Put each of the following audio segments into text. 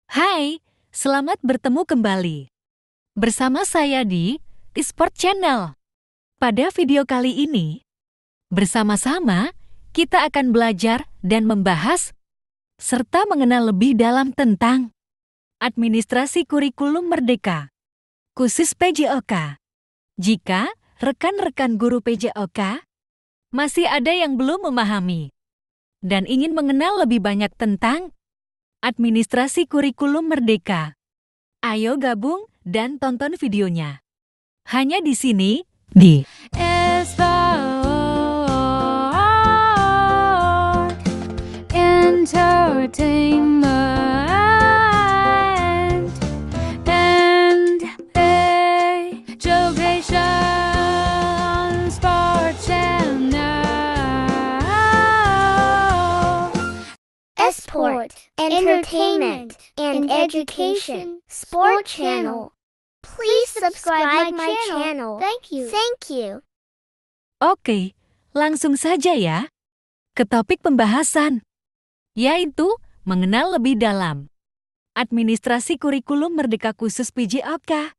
Hai, selamat bertemu kembali. Bersama saya di eSport Channel. Pada video kali ini, bersama-sama kita akan belajar dan membahas serta mengenal lebih dalam tentang administrasi kurikulum merdeka, khusus PJOK. Jika rekan-rekan guru PJOK masih ada yang belum memahami dan ingin mengenal lebih banyak tentang administrasi kurikulum merdeka, ayo gabung dan tonton videonya. Hanya di sini, di eSport Entertainment and Education Sport Channel. Sport, Entertainment, and Education Sport Channel. Please subscribe my channel. Thank you. Thank you. Oke, langsung saja ya ke topik pembahasan, yaitu mengenal lebih dalam administrasi kurikulum merdeka khusus PJOK,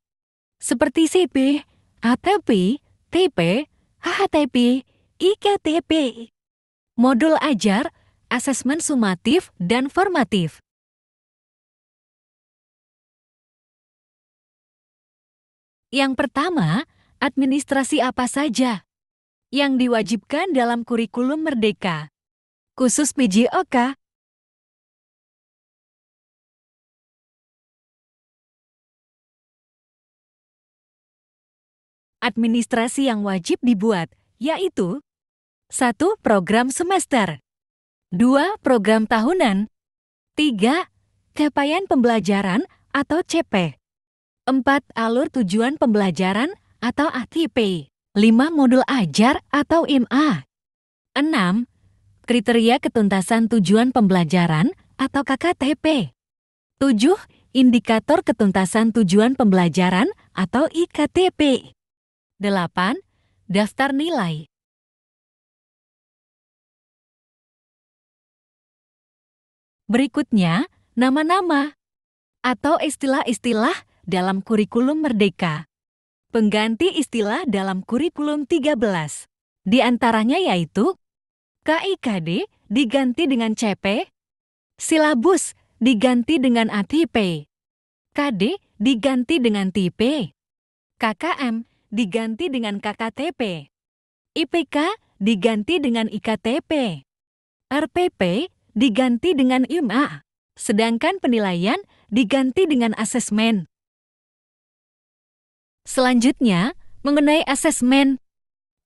seperti CP, ATP, TP, HHTP, IKTP, modul ajar, asesmen sumatif, dan formatif. Yang pertama, administrasi apa saja yang diwajibkan dalam kurikulum merdeka, khusus PJOK? Administrasi yang wajib dibuat, yaitu 1. Program semester, 2. Program tahunan, 3. Capaian pembelajaran atau CP, 4. Alur tujuan pembelajaran atau ATP, 5. Modul ajar atau MA, 6. Kriteria ketuntasan tujuan pembelajaran atau KKTP, 7. Indikator ketuntasan tujuan pembelajaran atau IKTP, 8. Daftar nilai. Berikutnya, nama-nama atau istilah-istilah dalam kurikulum merdeka. Pengganti istilah dalam kurikulum 13. Di antaranya yaitu KIKD diganti dengan CP, silabus diganti dengan ATP, KD diganti dengan TP, KKM diganti dengan KKTP, IPK diganti dengan IKTP, RPP diganti dengan IMA, sedangkan penilaian diganti dengan asesmen. Selanjutnya, mengenai asesmen,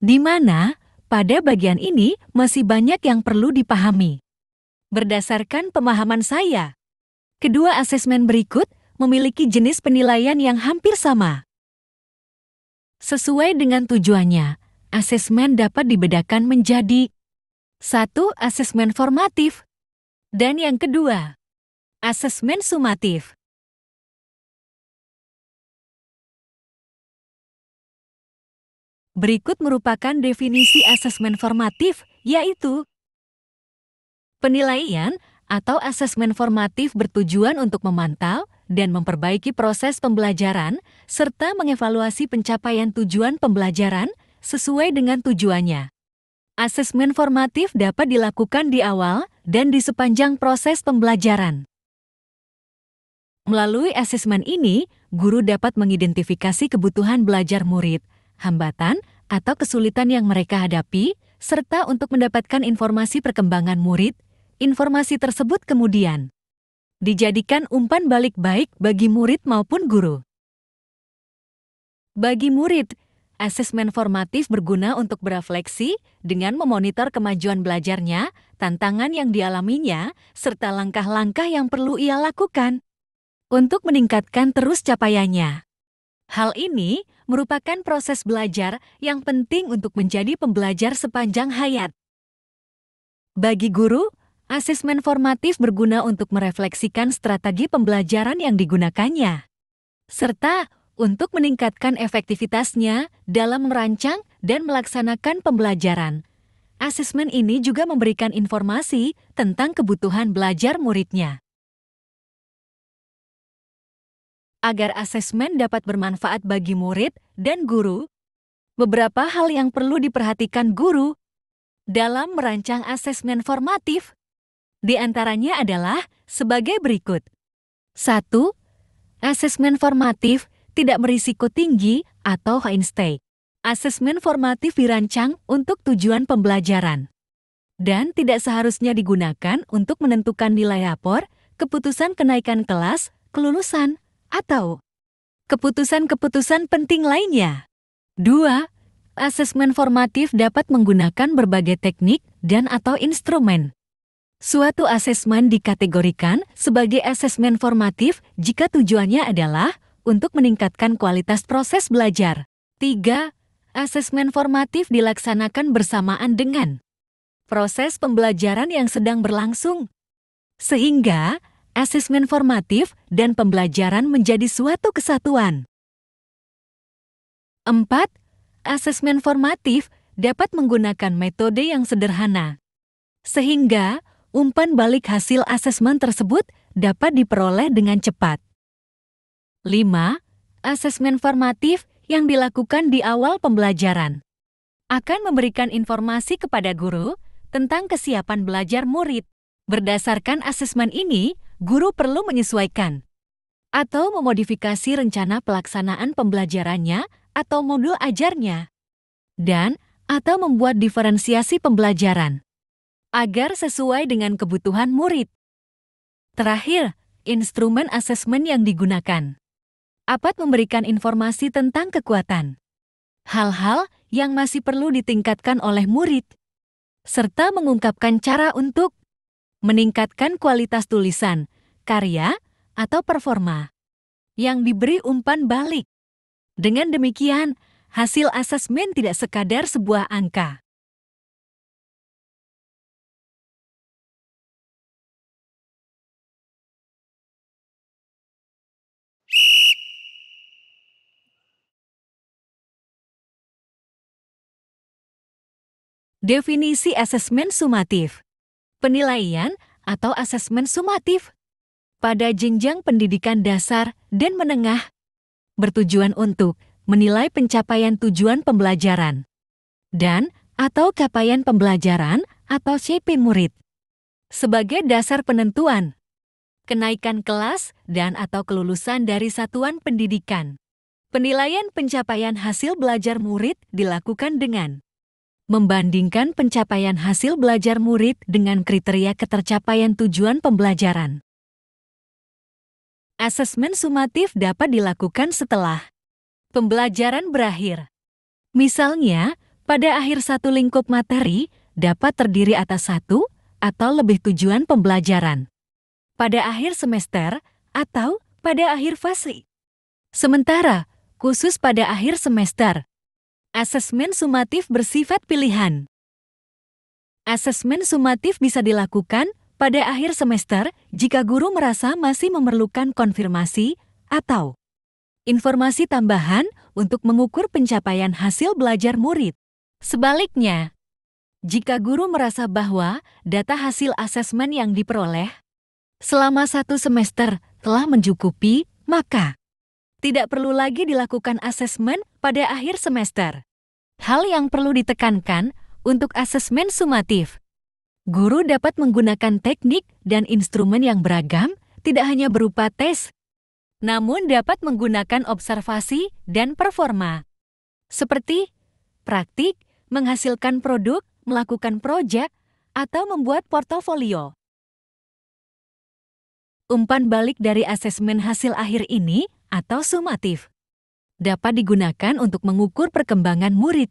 di mana pada bagian ini masih banyak yang perlu dipahami. Berdasarkan pemahaman saya, kedua asesmen berikut memiliki jenis penilaian yang hampir sama. Sesuai dengan tujuannya, asesmen dapat dibedakan menjadi 1. Asesmen formatif, dan yang kedua, asesmen sumatif. Berikut merupakan definisi asesmen formatif, yaitu penilaian atau asesmen formatif bertujuan untuk memantau dan memperbaiki proses pembelajaran serta mengevaluasi pencapaian tujuan pembelajaran sesuai dengan tujuannya. Asesmen formatif dapat dilakukan di awal dan di sepanjang proses pembelajaran. Melalui asesmen ini, guru dapat mengidentifikasi kebutuhan belajar murid, hambatan atau kesulitan yang mereka hadapi, serta untuk mendapatkan informasi perkembangan murid. Informasi tersebut kemudian dijadikan umpan balik baik bagi murid maupun guru. Bagi murid, asesmen formatif berguna untuk berefleksi dengan memonitor kemajuan belajarnya, tantangan yang dialaminya, serta langkah-langkah yang perlu ia lakukan untuk meningkatkan terus capaiannya. Hal ini merupakan proses belajar yang penting untuk menjadi pembelajar sepanjang hayat. Bagi guru, asesmen formatif berguna untuk merefleksikan strategi pembelajaran yang digunakannya, serta untuk meningkatkan efektivitasnya dalam merancang dan melaksanakan pembelajaran. Asesmen ini juga memberikan informasi tentang kebutuhan belajar muridnya. Agar asesmen dapat bermanfaat bagi murid dan guru, beberapa hal yang perlu diperhatikan guru dalam merancang asesmen formatif di antaranya adalah sebagai berikut. 1. Asesmen formatif tidak berisiko tinggi atau high stake. Asesmen formatif dirancang untuk tujuan pembelajaran dan tidak seharusnya digunakan untuk menentukan nilai rapor, keputusan kenaikan kelas, kelulusan, atau keputusan-keputusan penting lainnya. 2. Asesmen formatif dapat menggunakan berbagai teknik dan atau instrumen. Suatu asesmen dikategorikan sebagai asesmen formatif jika tujuannya adalah untuk meningkatkan kualitas proses belajar. 3. Asesmen formatif dilaksanakan bersamaan dengan proses pembelajaran yang sedang berlangsung, sehingga asesmen formatif dan pembelajaran menjadi suatu kesatuan. 4. Asesmen formatif dapat menggunakan metode yang sederhana, sehingga umpan balik hasil asesmen tersebut dapat diperoleh dengan cepat. 5. Asesmen formatif yang dilakukan di awal pembelajaran akan memberikan informasi kepada guru tentang kesiapan belajar murid. Berdasarkan asesmen ini, guru perlu menyesuaikan atau memodifikasi rencana pelaksanaan pembelajarannya atau modul ajarnya, dan atau membuat diferensiasi pembelajaran agar sesuai dengan kebutuhan murid. Terakhir, instrumen asesmen yang digunakan dapat memberikan informasi tentang kekuatan, hal-hal yang masih perlu ditingkatkan oleh murid, serta mengungkapkan cara untuk meningkatkan kualitas tulisan, karya, atau performa yang diberi umpan balik. Dengan demikian, hasil asesmen tidak sekadar sebuah angka. Definisi asesmen sumatif. Penilaian atau asesmen sumatif pada jenjang pendidikan dasar dan menengah bertujuan untuk menilai pencapaian tujuan pembelajaran dan atau capaian pembelajaran atau CP murid sebagai dasar penentuan kenaikan kelas dan atau kelulusan dari satuan pendidikan. Penilaian pencapaian hasil belajar murid dilakukan dengan membandingkan pencapaian hasil belajar murid dengan kriteria ketercapaian tujuan pembelajaran. Asesmen sumatif dapat dilakukan setelah pembelajaran berakhir. Misalnya, pada akhir satu lingkup materi dapat terdiri atas satu atau lebih tujuan pembelajaran. Pada akhir semester atau pada akhir fase. Sementara, khusus pada akhir semester, asesmen sumatif bersifat pilihan. Asesmen sumatif bisa dilakukan pada akhir semester jika guru merasa masih memerlukan konfirmasi atau informasi tambahan untuk mengukur pencapaian hasil belajar murid. Sebaliknya, jika guru merasa bahwa data hasil asesmen yang diperoleh selama satu semester telah mencukupi, maka tidak perlu lagi dilakukan asesmen pada akhir semester. Hal yang perlu ditekankan untuk asesmen sumatif. Guru dapat menggunakan teknik dan instrumen yang beragam, tidak hanya berupa tes, namun dapat menggunakan observasi dan performa. Seperti praktik, menghasilkan produk, melakukan proyek, atau membuat portofolio. Umpan balik dari asesmen hasil akhir ini atau sumatif dapat digunakan untuk mengukur perkembangan murid,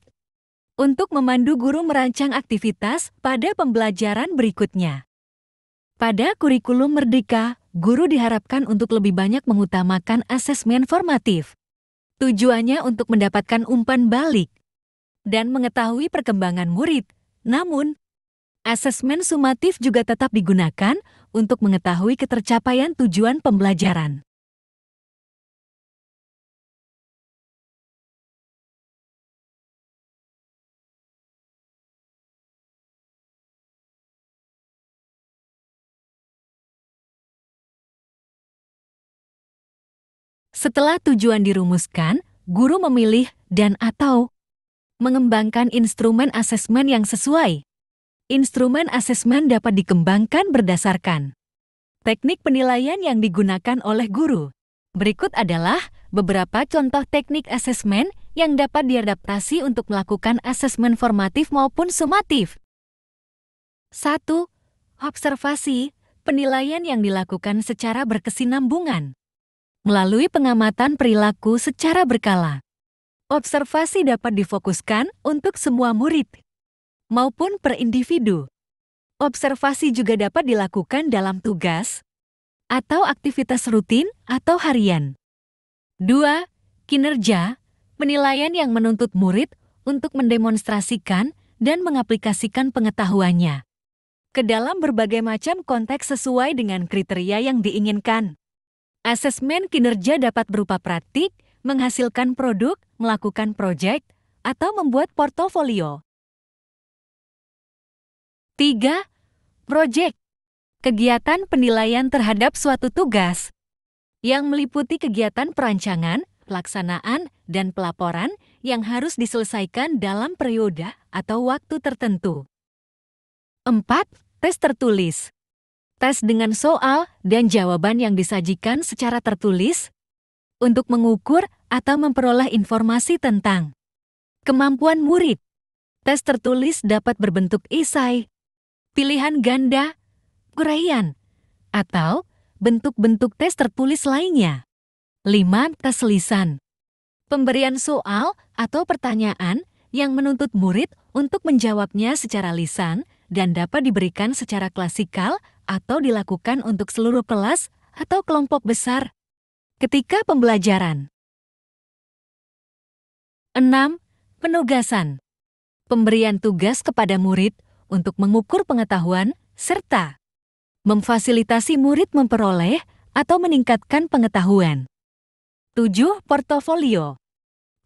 untuk memandu guru merancang aktivitas pada pembelajaran berikutnya. Pada kurikulum Merdeka, guru diharapkan untuk lebih banyak mengutamakan asesmen formatif. Tujuannya untuk mendapatkan umpan balik dan mengetahui perkembangan murid. Namun, asesmen sumatif juga tetap digunakan untuk mengetahui ketercapaian tujuan pembelajaran. Setelah tujuan dirumuskan, guru memilih dan/atau mengembangkan instrumen asesmen yang sesuai. Instrumen asesmen dapat dikembangkan berdasarkan teknik penilaian yang digunakan oleh guru. Berikut adalah beberapa contoh teknik asesmen yang dapat diadaptasi untuk melakukan asesmen formatif maupun sumatif. 1. Observasi, penilaian yang dilakukan secara berkesinambungan. Melalui pengamatan perilaku secara berkala. Observasi dapat difokuskan untuk semua murid maupun per individu. Observasi juga dapat dilakukan dalam tugas atau aktivitas rutin atau harian. 2. Kinerja, penilaian yang menuntut murid untuk mendemonstrasikan dan mengaplikasikan pengetahuannya ke dalam berbagai macam konteks sesuai dengan kriteria yang diinginkan. Asesmen kinerja dapat berupa praktik, menghasilkan produk, melakukan proyek, atau membuat portofolio. 3. Proyek, kegiatan penilaian terhadap suatu tugas yang meliputi kegiatan perancangan, pelaksanaan, dan pelaporan yang harus diselesaikan dalam periode atau waktu tertentu. 4. Tes tertulis. Tes dengan soal dan jawaban yang disajikan secara tertulis untuk mengukur atau memperoleh informasi tentang kemampuan murid. Tes tertulis dapat berbentuk esai, pilihan ganda, uraian, atau bentuk-bentuk tes tertulis lainnya. 5. Tes lisan. Pemberian soal atau pertanyaan yang menuntut murid untuk menjawabnya secara lisan dan dapat diberikan secara klasikal atau dilakukan untuk seluruh kelas atau kelompok besar ketika pembelajaran. 6. Penugasan. Pemberian tugas kepada murid untuk mengukur pengetahuan serta memfasilitasi murid memperoleh atau meningkatkan pengetahuan. 7. Portofolio.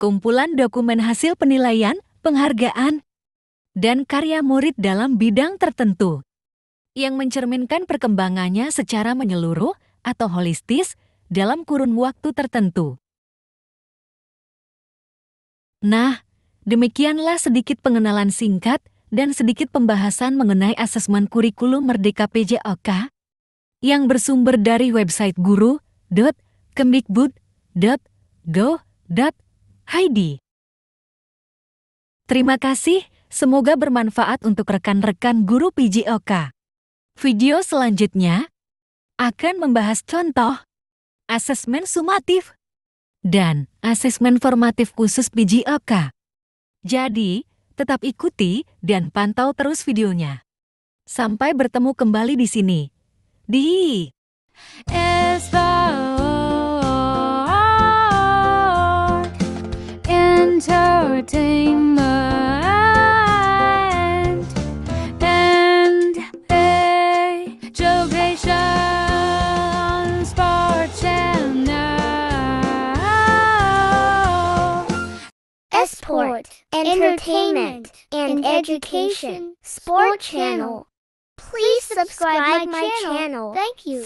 Kumpulan dokumen hasil penilaian, penghargaan, dan karya murid dalam bidang tertentu yang mencerminkan perkembangannya secara menyeluruh atau holistis dalam kurun waktu tertentu. Nah, demikianlah sedikit pengenalan singkat dan sedikit pembahasan mengenai asesmen kurikulum Merdeka PJOK yang bersumber dari website guru.kemdikbud.go.id. Terima kasih, semoga bermanfaat untuk rekan-rekan guru PJOK. Video selanjutnya akan membahas contoh asesmen sumatif dan asesmen formatif khusus PJOK. Jadi, tetap ikuti dan pantau terus videonya. Sampai bertemu kembali di sini. Di Sport Entertainment and Education Sport Channel. Sport, Entertainment, and Education Sport Channel. Please subscribe my channel. Thank you.